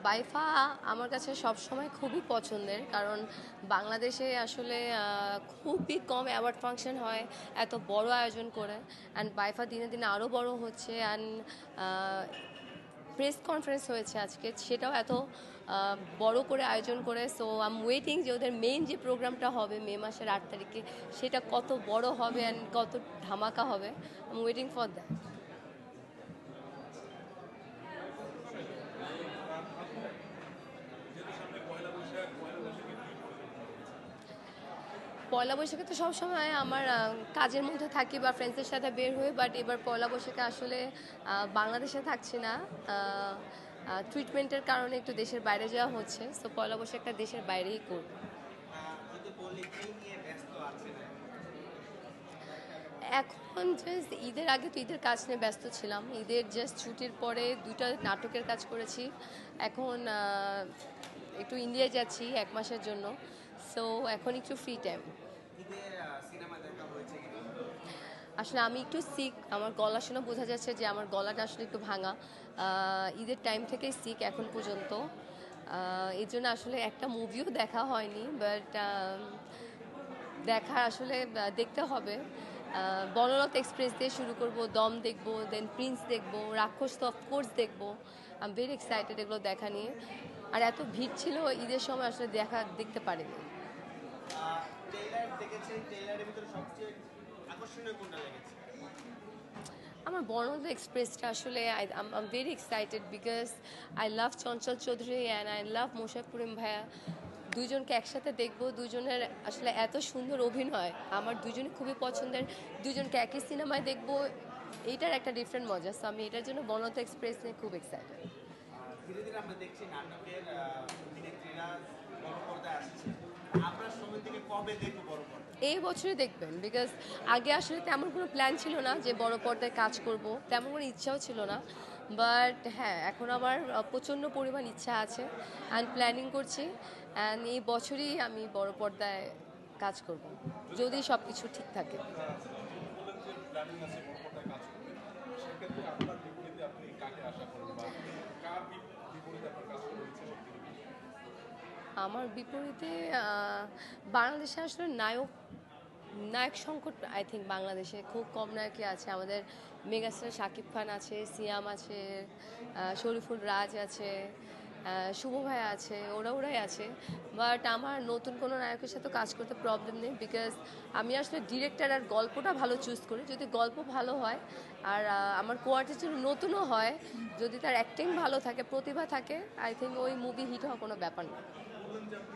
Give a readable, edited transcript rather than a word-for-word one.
বাইফা আমার কাছে সবসময় খুবই পছন্দের, কারণ বাংলাদেশে আসলে খুবই কম অ্যাওয়ার্ড ফাংশন হয় এত বড় আয়োজন করে। অ্যান্ড বাইফা দিনে দিনে আরও বড় হচ্ছে। অ্যান্ড প্রেস কনফারেন্স হয়েছে আজকে, সেটাও এত বড় করে আয়োজন করে। সো আই এম ওয়েটিং যে ওদের মেইন যে প্রোগ্রামটা হবে মে মাসের 8 তারিখে, সেটা কত বড় হবে অ্যান্ড কত ধামাকা হবে। I am waiting for that. পয়লা বৈশাখে তো সবসময় আমার কাজের মধ্যে থাকি বা ফ্রেন্ডসের সাথে বের হই, বাট এবার পয়লা বৈশাখে আসলে বাংলাদেশে থাকছি না। ট্রিটমেন্টের কারণে একটু দেশের বাইরে যাওয়া হচ্ছে, সো পয়লা বৈশাখটা দেশের বাইরেই করব। যদি বলি কি নিয়ে ব্যস্ত আছেন এখন? এখন জাস্ট ঈদের আগে তো ঈদের কাজ নিয়ে ব্যস্ত ছিলাম, ঈদের জাস্ট ছুটির পরে দুটো নাটকের কাজ করেছি। এখন একটু ইন্ডিয়া যাচ্ছি 1 মাসের জন্য, সো এখন একটু ফ্রি টাইম। ঈদে সিনেমা দেখা হয়েছে কিনা? আসলে আমি একটু সিক, আমার গলা শুনে বোঝা যাচ্ছে যে আমার গলাটা আসলে একটু ভাঙা। ঈদের টাইম থেকেই সিক এখন পর্যন্ত। এই জন্য আসলে একটা মুভিও দেখা হয়নি, বাট দেখা আসলে দেখতে হবে। বনরথ এক্সপ্রেস দিয়ে শুরু করব, দম দেখবো, দেন প্রিন্স দেখবো, রাক্ষস তো অফকোর্স দেখবো। আই এম ভেরি এক্সাইটেড এগুলো দেখা নিয়ে। আর এত ভিড় ছিল ঈদের সময়, আসলে দেখতে পারিনি। ট্রেইলার দেখেছেন, ট্রেইলারের ভিতরে সবচেয়ে আকর্ষণীয় কোনটা লেগেছে? আমার বর্ণদ এক্সপ্রেসটা আসলে I am very excited because I love Chanchal Chowdhury and I love Mosharraf Karim ভাইয়া। দুজনকে একসাথে দেখবো, দুজনের আসলে এত সুন্দর অভিনয়, আমার দুজনই খুবই পছন্দের। দুজনকে একই সিনেমায় দেখবো, এইটার একটা ডিফারেন্ট মজা। সো আমি এটার জন্য বর্ণদ এক্সপ্রেস নিয়ে খুব এক্সাইটেড। ধীরে ধীরে আমরা দেখছি নাটকের অভিনেত্রীরা বড় পর্দায় আসছে। আপনার সময় থেকে কবে দেখবো বড় পর্দায়? এই বছরই দেখবেন, বিকজ আগে আসলে তেমন কোনো প্ল্যান ছিল না যে বড় পর্দায় কাজ করব, তেমন কোনো ইচ্ছাও ছিল না। বাট হ্যাঁ, এখন আমার প্রচণ্ড পরিমাণ ইচ্ছা আছে অ্যান্ড প্ল্যানিং করছি। অ্যান্ড এই বছরই আমি বড় পর্দায় কাজ করব, যদি সব কিছু ঠিক থাকে। বললেন যে প্ল্যানিং আছে বড় পর্দায় কাজ করবেন, সেক্ষেত্রে আপনার বিপরীতে আপনি কাকে আশা করেন বা কার বিপরীতে আপনার কাজ করার ইচ্ছে সত্যি? আমার বিপরীতে বাংলাদেশে আসলে নায়ক সংকট আই থিঙ্ক বাংলাদেশে খুব কম নায়কই আছে। আমাদের মেগাস্টার শাকিব খান আছে, সিয়াম আছে, শরীফুল রাজ আছে, শুভ ভাই আছে, ওরাই আছে। বাট আমার নতুন কোনো নায়কের সাথে কাজ করতে প্রবলেম নেই, বিকজ আমি আসলে ডিরেক্টর আর গল্পটা ভালো চুজ করি। যদি গল্প ভালো হয় আর আমার কোয়ার্টির জন্য নতুনও হয়, যদি তার অ্যাক্টিং ভালো থাকে, প্রতিভা থাকে, আই থিঙ্ক ওই মুভি হিট হওয়া কোনো ব্যাপার না। বললেন যে আপনি